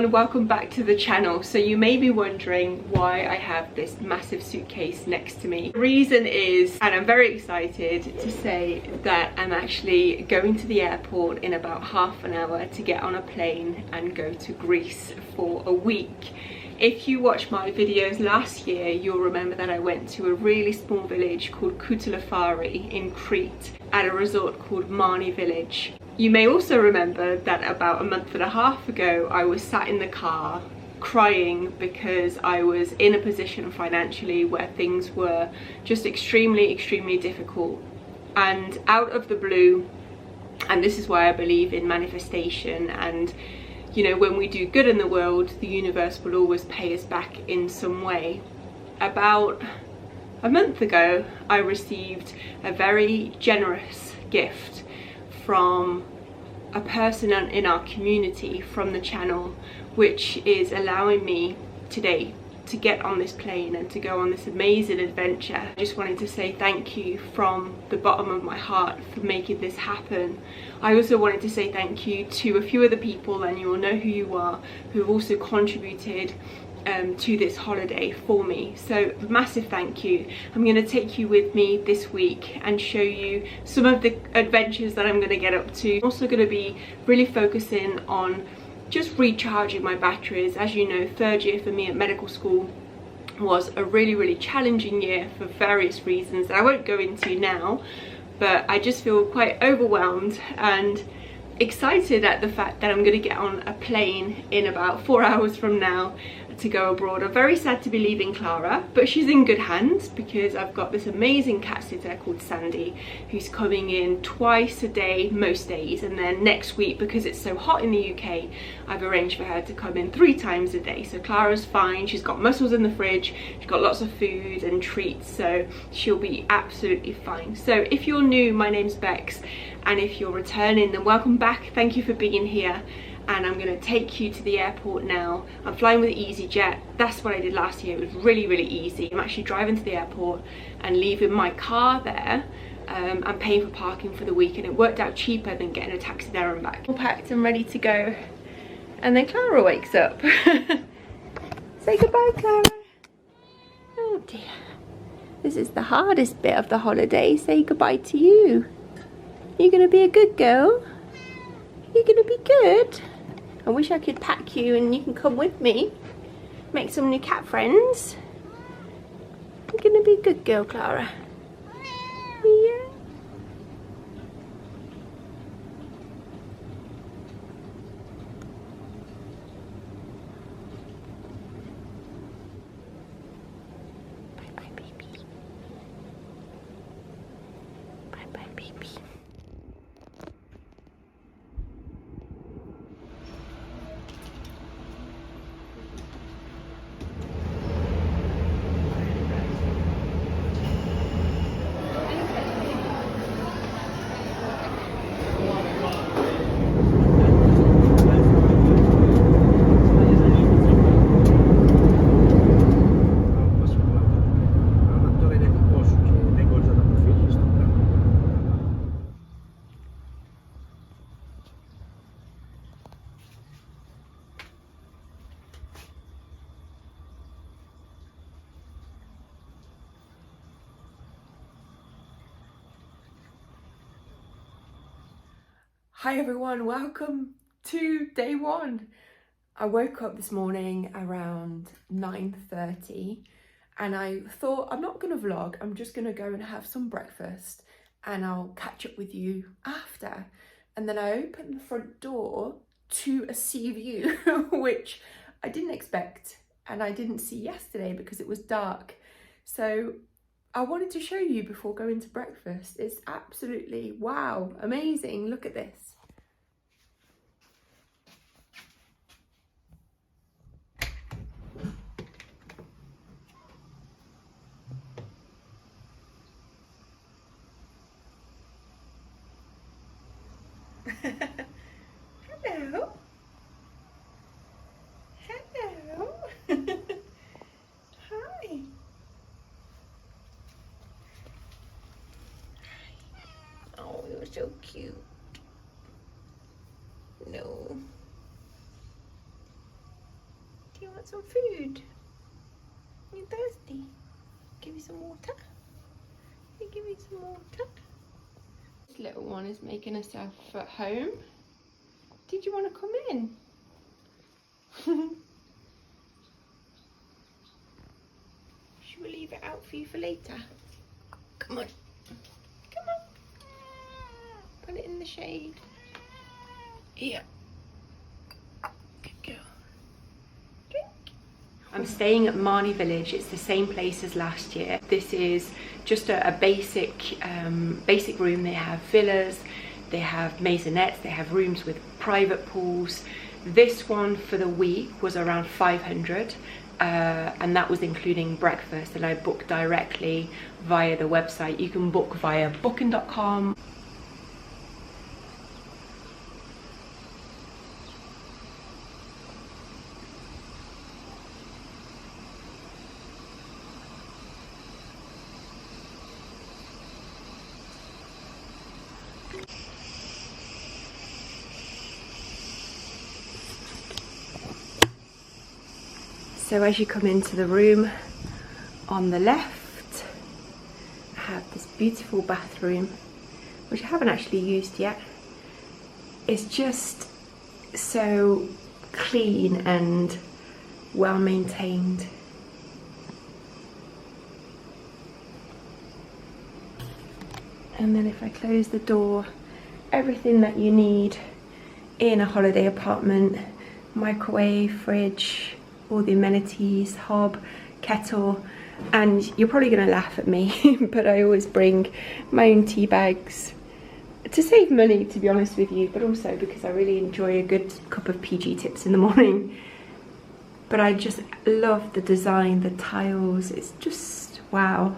everyone, welcome back to the channel. So you may be wondering why I have this massive suitcase next to me. The reason is, and I'm very excited to say that I'm actually going to the airport in about half an hour to get on a plane and go to Greece for a week. If you watched my videos last year, you'll remember that I went to a really small village called Koutalafari in Crete at a resort called Marni village. You may also remember that about a month and a half ago, I was sat in the car crying because I was in a position financially where things were just extremely difficult. And out of the blue, and this is why I believe in manifestation, and you know, when we do good in the world, the universe will always pay us back in some way. About a month ago, I received a very generous gift from a person in our community from the channel, which is allowing me today to get on this plane and to go on this amazing adventure. I just wanted to say thank you from the bottom of my heart for making this happen. I also wanted to say thank you to a few other people, and you will know who you are, who have also contributed to this holiday for me. So massive thank you. I'm going to take you with me this week and show you some of the adventures that I'm going to get up to. I'm also going to be really focusing on just recharging my batteries. As you know, third year for me at medical school was a really challenging year for various reasons that I won't go into now, but I just feel quite overwhelmed and excited at the fact that I'm going to get on a plane in about 4 hours from now to go abroad. I'm very sad to be leaving Clara, but she's in good hands because I've got this amazing cat sitter called Sandy who's coming in twice a day most days, and then next week, because it's so hot in the UK, I've arranged for her to come in 3 times a day. So Clara's fine, she's got mussels in the fridge, she's got lots of food and treats, so she'll be absolutely fine. So if you're new, my name's Bex, and if you're returning, then welcome back. Thank you for being here. And I'm going to take you to the airport now. I'm flying with EasyJet. That's what I did last year. It was really easy. I'm actually driving to the airport and leaving my car there. I'm paying for parking for the week, and it worked out cheaper than getting a taxi there and back. All packed and ready to go. And then Clara wakes up. Say goodbye, Clara. Oh dear. This is the hardest bit of the holiday. Say goodbye to you. You're going to be a good girl. You're going to be good. I wish I could pack you and you can come with me. Make some new cat friends. You're going to be a good girl, Clara. Yeah. Bye-bye, baby. Bye-bye, baby. Hi everyone, welcome to day one. I woke up this morning around 9:30 and I thought I'm not going to vlog, I'm just going to go and have some breakfast and I'll catch up with you after. And then I opened the front door to a sea view, which I didn't expect and I didn't see yesterday because it was dark. So I wanted to show you before going to breakfast. It's absolutely wow, amazing. Look at this. Hello. Hello. Hi. Oh, you're so cute. No. some food? You thirsty? Give you some water? Give you some water? This little one is making herself at home. Did you want to come in? Should we leave it out for you for later? Come on. Come on. Put it in the shade. Here. Good girl. Drink. I'm staying at Marni village. It's the same place as last year. This is just a basic room. They have villas, they have maisonettes, they have rooms with private pools. This one for the week was around 500, and that was including breakfast, and I booked directly via the website. You can book via booking.com. So as you come into the room, on the left, I have this beautiful bathroom, which I haven't actually used yet. It's just so clean and well maintained. And then if I close the door, everything that you need in a holiday apartment: microwave, fridge, all the amenities, hob, kettle. And you're probably gonna laugh at me, but I always bring my own tea bags to save money, to be honest with you, but also because I really enjoy a good cup of PG tips in the morning. But I just love the design, the tiles, it's just wow.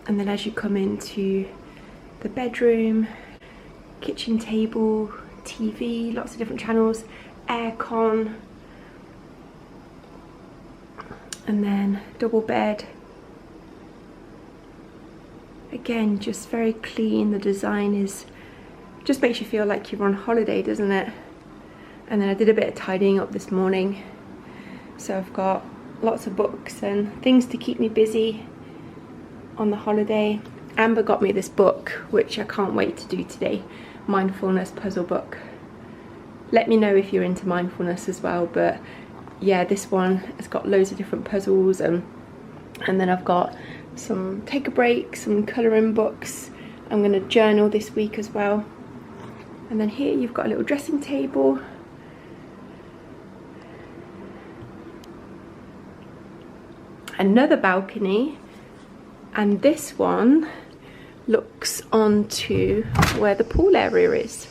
And then as you come into the bedroom, kitchen table, TV, lots of different channels, aircon, and then double bed. Again, just very clean. The design is just makes you feel like you're on holiday, doesn't it? And then I did a bit of tidying up this morning, so I've got lots of books and things to keep me busy on the holiday. Amber got me this book, which I can't wait to do today, mindfulness puzzle book. Let me know if you're into mindfulness as well, but yeah, this one has got loads of different puzzles, and then I've got some take a break, some colouring books. I'm going to journal this week as well. And then here you've got a little dressing table, another balcony, and this one looks onto where the pool area is.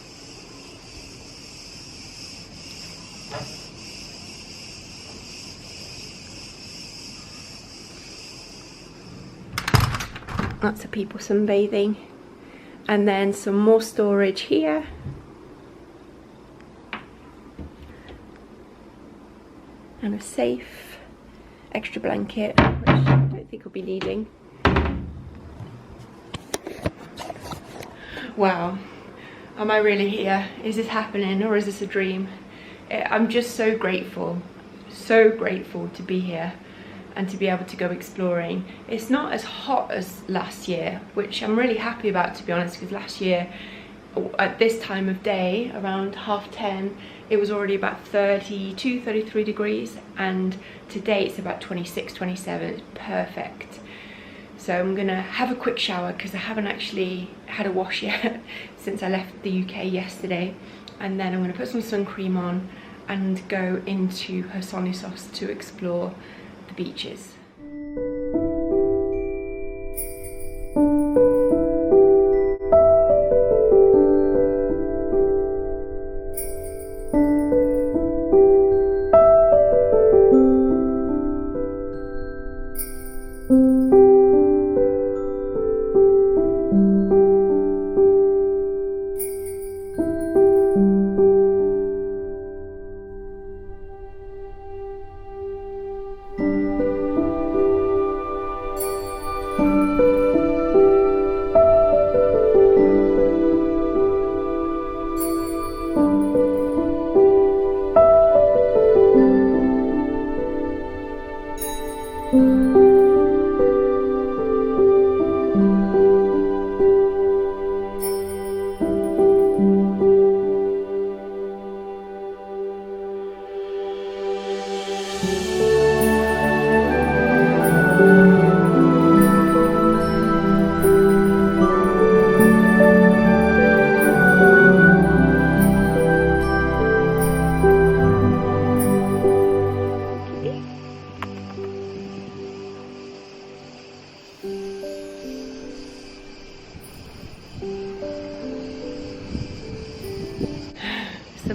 Lots of people sunbathing, and then some more storage here. And a safe, extra blanket, which I don't think I'll be needing. Wow, am I really here? Is this happening, or is this a dream? I'm just so grateful to be here and to be able to go exploring. It's not as hot as last year, which I'm really happy about, to be honest, because last year at this time of day, around 10:30, it was already about 32, 33 degrees, and today it's about 26, 27. It's perfect. So I'm gonna have a quick shower because I haven't actually had a wash yet since I left the UK yesterday, and then I'm gonna put some sun cream on and go into Hersonissos to explore the beaches.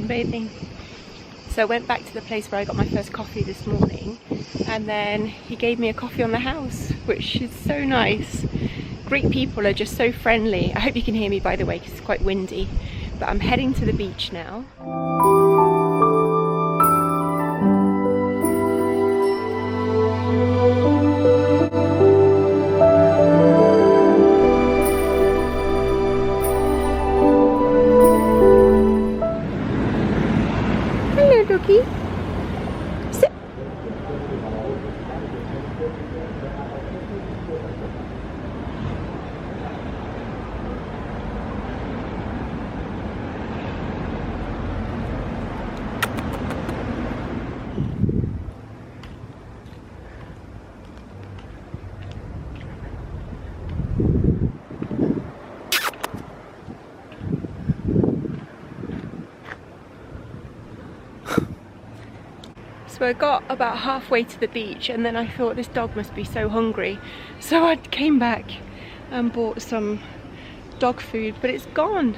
sunbathing. So I went back to the place where I got my first coffee this morning, and then he gave me a coffee on the house, which is so nice. Greek people are just so friendly. I hope you can hear me, by the way, because it's quite windy. But I'm heading to the beach now. Hello, doggy. Sit. So I got about halfway to the beach, and then I thought this dog must be so hungry, so I came back and bought some dog food, but it's gone.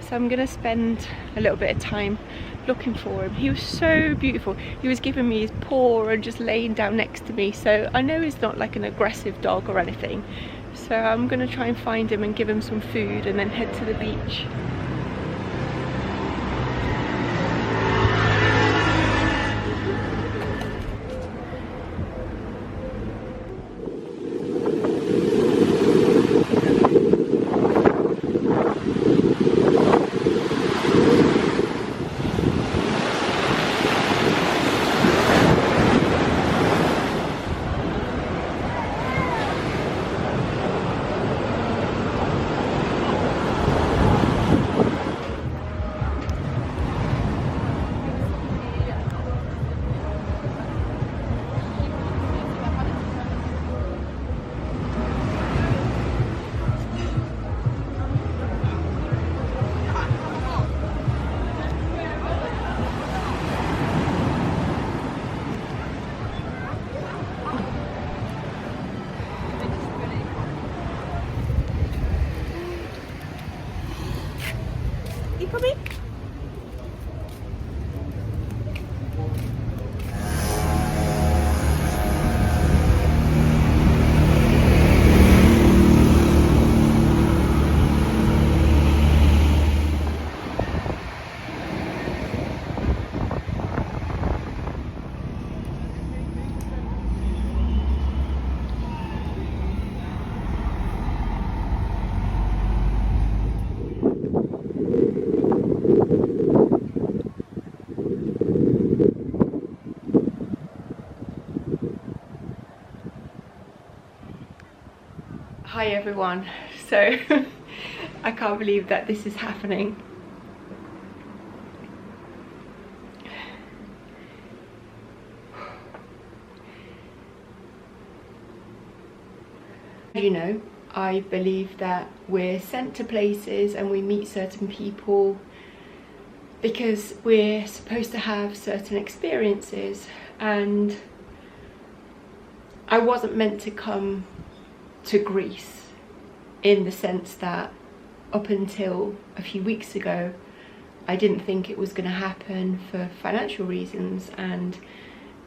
So I'm gonna spend a little bit of time looking for him. He was so beautiful. He was giving me his paw and just laying down next to me, so I know he's not like an aggressive dog or anything. So I'm gonna try and find him and give him some food and then head to the beach. You coming? Hi everyone. So I can't believe that this is happening. You know, I believe that we're sent to places and we meet certain people because we're supposed to have certain experiences, and I wasn't meant to come to Greece in the sense that up until a few weeks ago I didn't think it was going to happen for financial reasons. And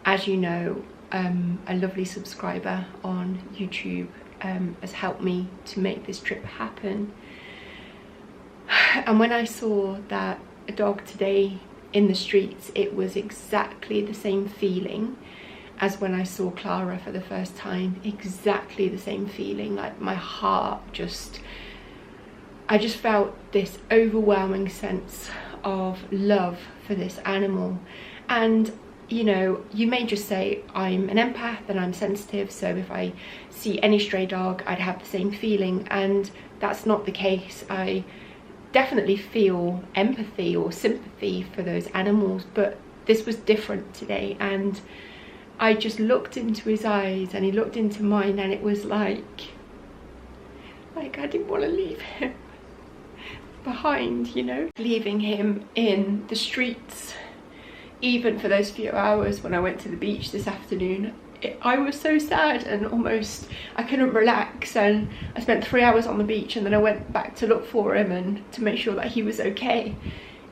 as you know, a lovely subscriber on YouTube has helped me to make this trip happen. And when I saw that a dog today in the streets, it was exactly the same feeling as when I saw Clara for the first time. Exactly the same feeling. Like my heart I just felt this overwhelming sense of love for this animal. And you know, you may just say I'm an empath and I'm sensitive, so if I see any stray dog I'd have the same feeling, and that's not the case. I definitely feel empathy or sympathy for those animals, but this was different today. And I just looked into his eyes and he looked into mine, and it was like I didn't want to leave him behind, you know. Leaving him in the streets, even for those few hours when I went to the beach this afternoon, I was so sad and almost I couldn't relax. And I spent 3 hours on the beach, and then I went back to look for him and to make sure that he was okay.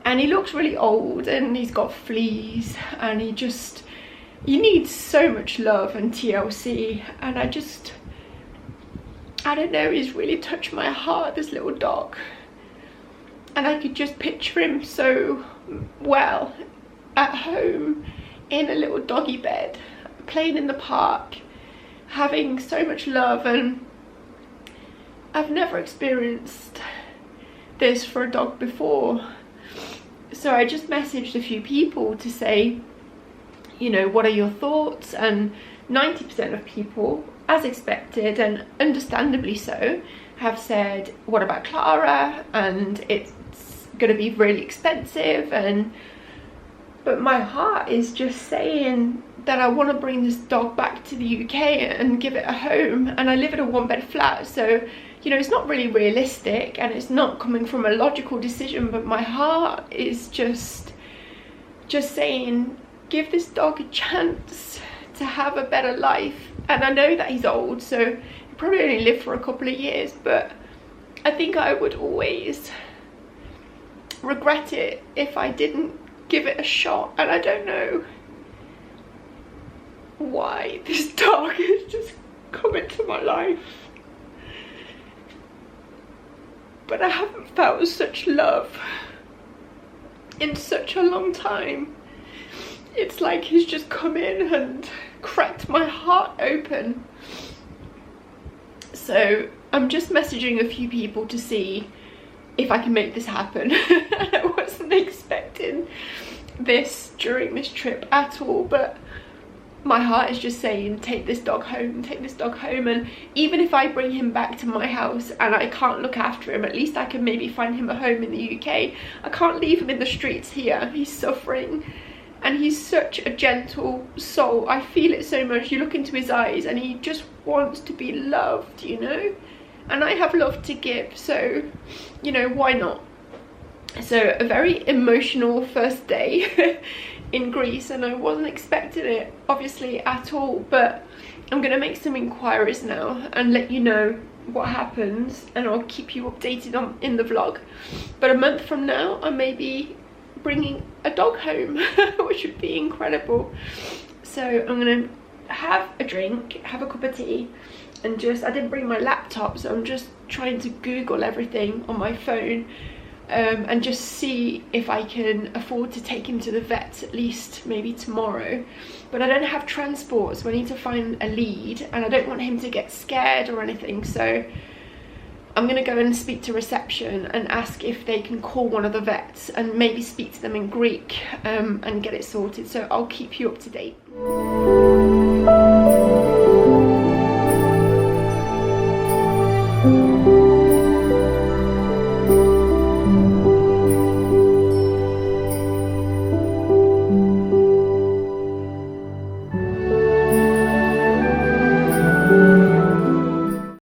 and he looks really old and he's got fleas and he needs so much love and TLC, and I don't know, he's really touched my heart, this little dog. And I could just picture him so well at home in a little doggy bed, playing in the park, having so much love. And I've never experienced this for a dog before. So I just messaged a few people to say, you know, what are your thoughts? And 90% of people, as expected and understandably so, have said, what about Clara? And it's going to be really expensive. But my heart is just saying that I want to bring this dog back to the UK and give it a home. And I live in a 1-bed flat, so, you know, it's not really realistic and it's not coming from a logical decision, but my heart is just saying, give this dog a chance to have a better life. And I know that he's old, so he'll probably only live for a couple of years, but I think I would always regret it if I didn't give it a shot. And I don't know why this dog has just come into my life, but I haven't felt such love in such a long time. It's like he's just come in and cracked my heart open. So I'm just messaging a few people to see if I can make this happen. I wasn't expecting this during this trip at all, but my heart is just saying, take this dog home, take this dog home. And even if I bring him back to my house and I can't look after him, at least I can maybe find him a home in the UK. I can't leave him in the streets here. He's suffering. And he's such a gentle soul. I feel it so much. You look into his eyes and he just wants to be loved, you know? And I have love to give, so, you know, why not? So a very emotional first day in Greece, and I wasn't expecting it, obviously, at all. But I'm going to make some inquiries now and let you know what happens, and I'll keep you updated in the vlog. But a month from now, I may be bringing a dog home, which would be incredible. So I'm gonna have a drink, have a cup of tea, and I didn't bring my laptop, so I'm just trying to Google everything on my phone, and just see if I can afford to take him to the vet at least maybe tomorrow. But I don't have transport, so I need to find a lead, and I don't want him to get scared or anything, so I'm going to go and speak to reception and ask if they can call one of the vets and maybe speak to them in Greek, and get it sorted. So I'll keep you up to date.